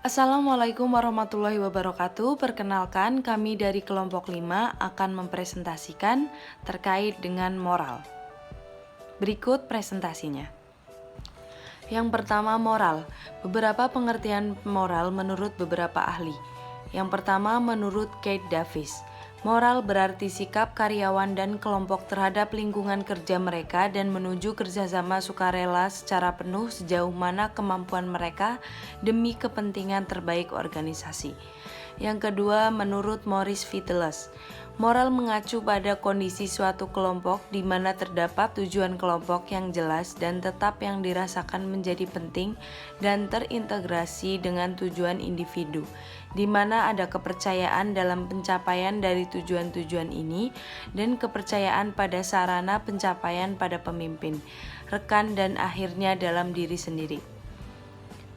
Assalamualaikum warahmatullahi wabarakatuh. Perkenalkan, kami dari kelompok 5 akan mempresentasikan terkait dengan moral. Berikut presentasinya. Yang pertama, moral. Beberapa pengertian moral menurut beberapa ahli. Yang pertama, menurut Kate Davis, moral berarti sikap karyawan dan kelompok terhadap lingkungan kerja mereka dan menuju kerjasama sukarela secara penuh sejauh mana kemampuan mereka demi kepentingan terbaik organisasi. Yang kedua, menurut Maurice Vitalis, moral mengacu pada kondisi suatu kelompok di mana terdapat tujuan kelompok yang jelas dan tetap yang dirasakan menjadi penting dan terintegrasi dengan tujuan individu, di mana ada kepercayaan dalam pencapaian dari tujuan-tujuan ini dan kepercayaan pada sarana pencapaian pada pemimpin, rekan dan akhirnya dalam diri sendiri.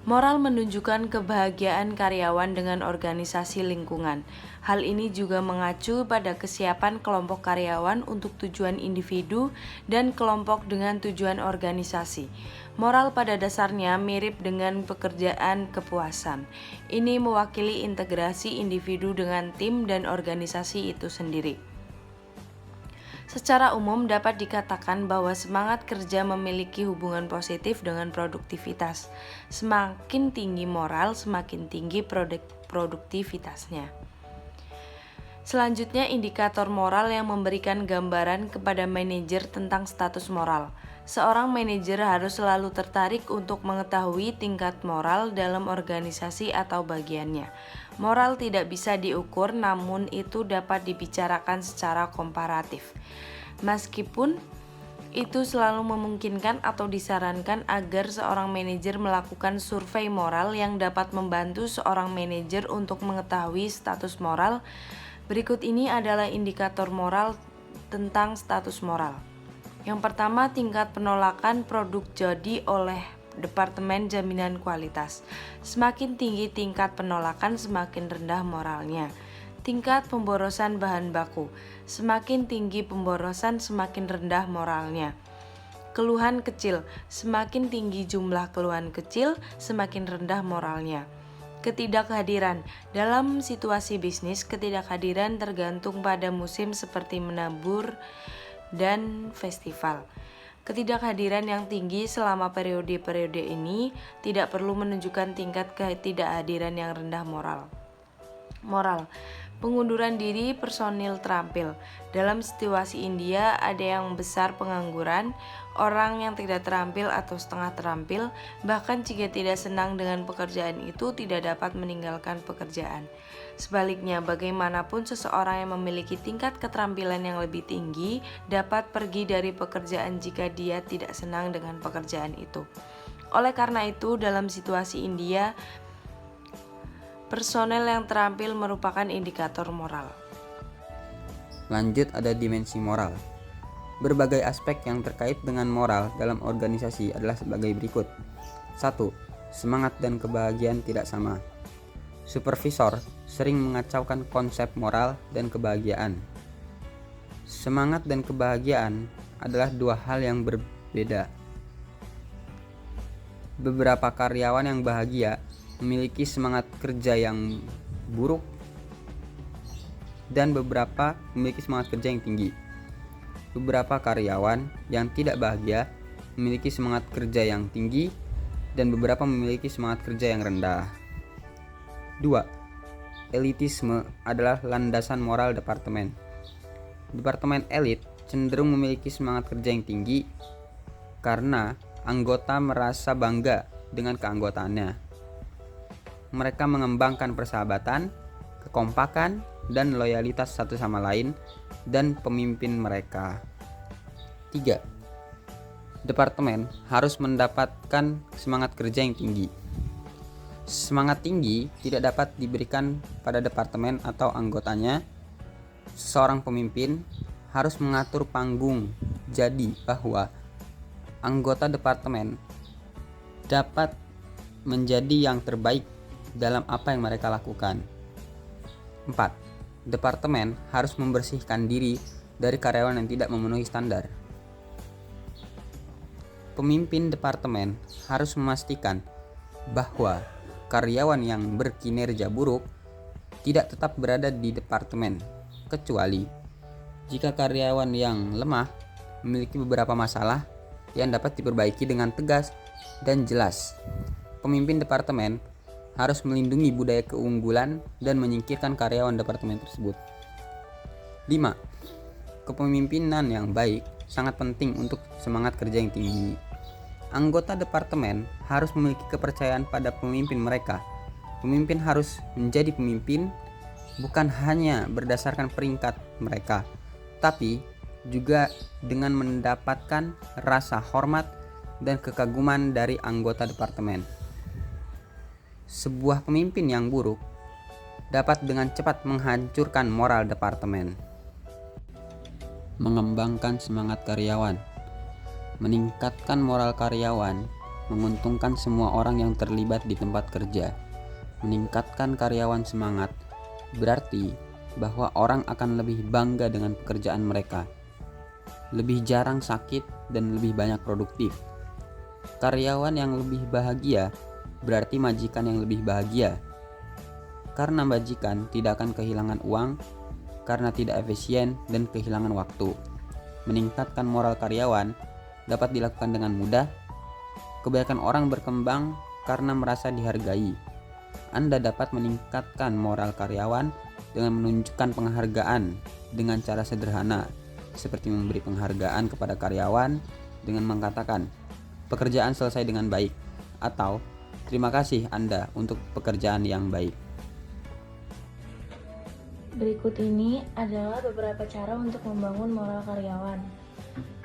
Moral menunjukkan kebahagiaan karyawan dengan organisasi lingkungan. Hal ini juga mengacu pada kesiapan kelompok karyawan untuk tujuan individu dan kelompok dengan tujuan organisasi. Moral pada dasarnya mirip dengan pekerjaan kepuasan. Ini mewakili integrasi individu dengan tim dan organisasi itu sendiri. Secara umum dapat dikatakan bahwa semangat kerja memiliki hubungan positif dengan produktivitas. Semakin tinggi moral, semakin tinggi produktivitasnya. Selanjutnya, indikator moral yang memberikan gambaran kepada manajer tentang status moral. Seorang manajer harus selalu tertarik untuk mengetahui tingkat moral dalam organisasi atau bagiannya. Moral tidak bisa diukur, namun itu dapat dibicarakan secara komparatif. Meskipun itu selalu memungkinkan atau disarankan agar seorang manajer melakukan survei moral yang dapat membantu seorang manajer untuk mengetahui status moral. Berikut ini adalah indikator moral tentang status moral. Yang pertama, tingkat penolakan produk jadi oleh Departemen Jaminan Kualitas. Semakin tinggi tingkat penolakan, semakin rendah moralnya. Tingkat pemborosan bahan baku. Semakin tinggi pemborosan, semakin rendah moralnya. Keluhan kecil. Semakin tinggi jumlah keluhan kecil, semakin rendah moralnya. Ketidakhadiran. Dalam situasi bisnis, ketidakhadiran tergantung pada musim seperti menabur dan festival. Ketidakhadiran yang tinggi selama periode-periode ini tidak perlu menunjukkan tingkat ketidakhadiran yang rendah moral. Pengunduran diri personil terampil. Dalam situasi India ada yang besar pengangguran, orang yang tidak terampil atau setengah terampil, bahkan jika tidak senang dengan pekerjaan itu tidak dapat meninggalkan pekerjaan. Sebaliknya, bagaimanapun seseorang yang memiliki tingkat keterampilan yang lebih tinggi dapat pergi dari pekerjaan jika dia tidak senang dengan pekerjaan itu. Oleh karena itu, dalam situasi India, personel yang terampil merupakan indikator moral. Lanjut, ada dimensi moral. Berbagai aspek yang terkait dengan moral dalam organisasi adalah sebagai berikut. 1. Semangat dan kebahagiaan tidak sama. Supervisor sering mengacaukan konsep moral dan kebahagiaan. Semangat dan kebahagiaan adalah dua hal yang berbeda. Beberapa karyawan yang bahagia memiliki semangat kerja yang buruk dan beberapa memiliki semangat kerja yang tinggi. Beberapa karyawan yang tidak bahagia memiliki semangat kerja yang tinggi dan beberapa memiliki semangat kerja yang rendah. 2. Elitisme adalah landasan moral departemen. Departemen elit cenderung memiliki semangat kerja yang tinggi karena anggota merasa bangga dengan keanggotaannya. Mereka mengembangkan persahabatan, kekompakan, dan loyalitas satu sama lain dan pemimpin mereka. 3. Departemen harus mendapatkan semangat kerja yang tinggi. Semangat tinggi tidak dapat diberikan pada departemen atau anggotanya. Seorang pemimpin harus mengatur panggung jadi bahwa anggota departemen dapat menjadi yang terbaik dalam apa yang mereka lakukan. 4. Departemen harus membersihkan diri dari karyawan yang tidak memenuhi standar. Pemimpin departemen harus memastikan bahwa karyawan yang berkinerja buruk tidak tetap berada di departemen, kecuali jika karyawan yang lemah memiliki beberapa masalah yang dapat diperbaiki dengan tegas dan jelas. Pemimpin departemen harus melindungi budaya keunggulan dan menyingkirkan karyawan departemen tersebut. 5. Kepemimpinan yang baik sangat penting untuk semangat kerja yang tinggi. Anggota departemen harus memiliki kepercayaan pada pemimpin mereka. Pemimpin harus menjadi pemimpin bukan hanya berdasarkan peringkat mereka, tapi juga dengan mendapatkan rasa hormat dan kekaguman dari anggota departemen. Sebuah pemimpin yang buruk dapat dengan cepat menghancurkan moral departemen. Mengembangkan semangat karyawan, meningkatkan moral karyawan, menguntungkan semua orang yang terlibat di tempat kerja. Meningkatkan karyawan semangat berarti bahwa orang akan lebih bangga dengan pekerjaan mereka, lebih jarang sakit, dan lebih banyak produktif. Karyawan yang lebih bahagia berarti majikan yang lebih bahagia, karena majikan tidak akan kehilangan uang karena tidak efisien dan kehilangan waktu. Meningkatkan moral karyawan dapat dilakukan dengan mudah. Kebanyakan orang berkembang karena merasa dihargai. Anda dapat meningkatkan moral karyawan dengan menunjukkan penghargaan dengan cara sederhana, seperti memberi penghargaan kepada karyawan dengan mengatakan, "Pekerjaan selesai dengan baik," atau "Terima kasih Anda untuk pekerjaan yang baik." Berikut ini adalah beberapa cara untuk membangun moral karyawan.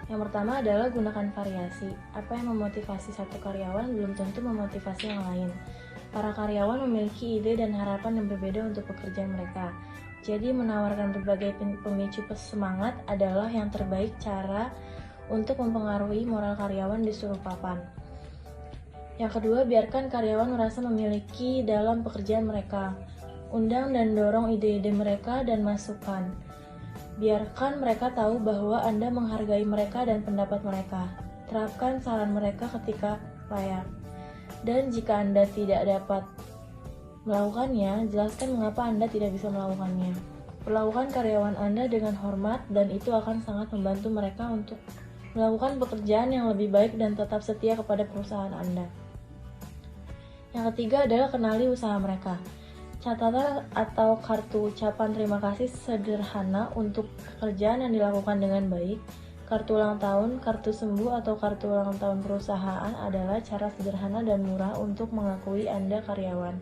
Yang pertama adalah gunakan variasi. Apa yang memotivasi satu karyawan belum tentu memotivasi yang lain. Para karyawan memiliki ide dan harapan yang berbeda untuk pekerjaan mereka. Jadi menawarkan berbagai pemicu semangat adalah yang terbaik cara untuk mempengaruhi moral karyawan di seluruh papan. Yang kedua, biarkan karyawan merasa memiliki dalam pekerjaan mereka. Undang dan dorong ide-ide mereka dan masukan. Biarkan mereka tahu bahwa Anda menghargai mereka dan pendapat mereka. Terapkan saran mereka ketika layak. Dan jika Anda tidak dapat melakukannya, jelaskan mengapa Anda tidak bisa melakukannya. Perlakukan karyawan Anda dengan hormat dan itu akan sangat membantu mereka untuk melakukan pekerjaan yang lebih baik dan tetap setia kepada perusahaan Anda. Yang ketiga adalah kenali usaha mereka. Catatan atau kartu ucapan terima kasih sederhana untuk pekerjaan yang dilakukan dengan baik. Kartu ulang tahun, kartu sembuh, atau kartu ulang tahun perusahaan adalah cara sederhana dan murah untuk mengakui Anda karyawan.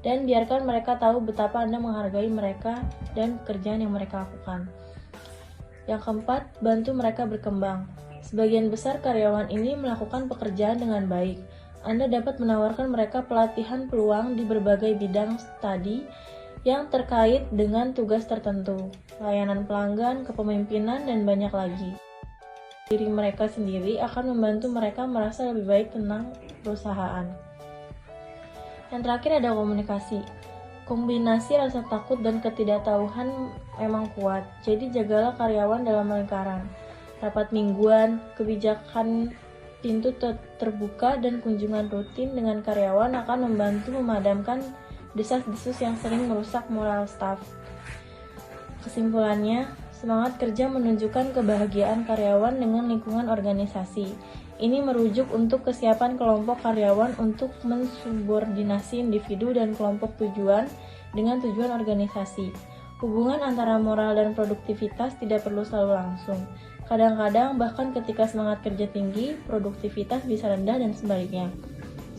Dan biarkan mereka tahu betapa Anda menghargai mereka dan pekerjaan yang mereka lakukan. Yang keempat, bantu mereka berkembang. Sebagian besar karyawan ini melakukan pekerjaan dengan baik. Anda dapat menawarkan mereka pelatihan peluang di berbagai bidang studi yang terkait dengan tugas tertentu, layanan pelanggan, kepemimpinan, dan banyak lagi. Diri mereka sendiri akan membantu mereka merasa lebih baik tentang perusahaan. Yang terakhir ada komunikasi. Kombinasi rasa takut dan ketidaktahuan memang kuat, jadi jagalah karyawan dalam lingkaran. Rapat mingguan, kebijakan pintu terbuka, dan kunjungan rutin dengan karyawan akan membantu memadamkan desas-desus yang sering merusak moral staf. Kesimpulannya, semangat kerja menunjukkan kebahagiaan karyawan dengan lingkungan organisasi. Ini merujuk untuk kesiapan kelompok karyawan untuk mensubordinasi individu dan kelompok tujuan dengan tujuan organisasi. Hubungan antara moral dan produktivitas tidak perlu selalu langsung. Kadang-kadang, bahkan ketika semangat kerja tinggi, produktivitas bisa rendah dan sebaliknya.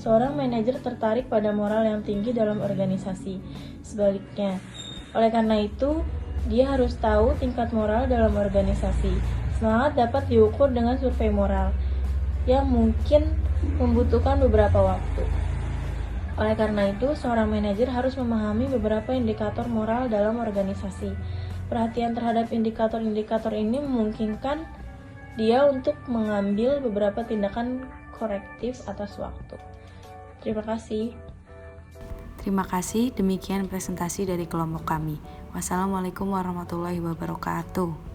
Seorang manajer tertarik pada moral yang tinggi dalam organisasi. Sebaliknya, oleh karena itu, dia harus tahu tingkat moral dalam organisasi. Semangat dapat diukur dengan survei moral, yang mungkin membutuhkan beberapa waktu. Oleh karena itu, seorang manajer harus memahami beberapa indikator moral dalam organisasi. Perhatian terhadap indikator-indikator ini memungkinkan dia untuk mengambil beberapa tindakan korektif atas waktu. Terima kasih. Terima kasih, demikian presentasi dari kelompok kami. Wassalamualaikum warahmatullahi wabarakatuh.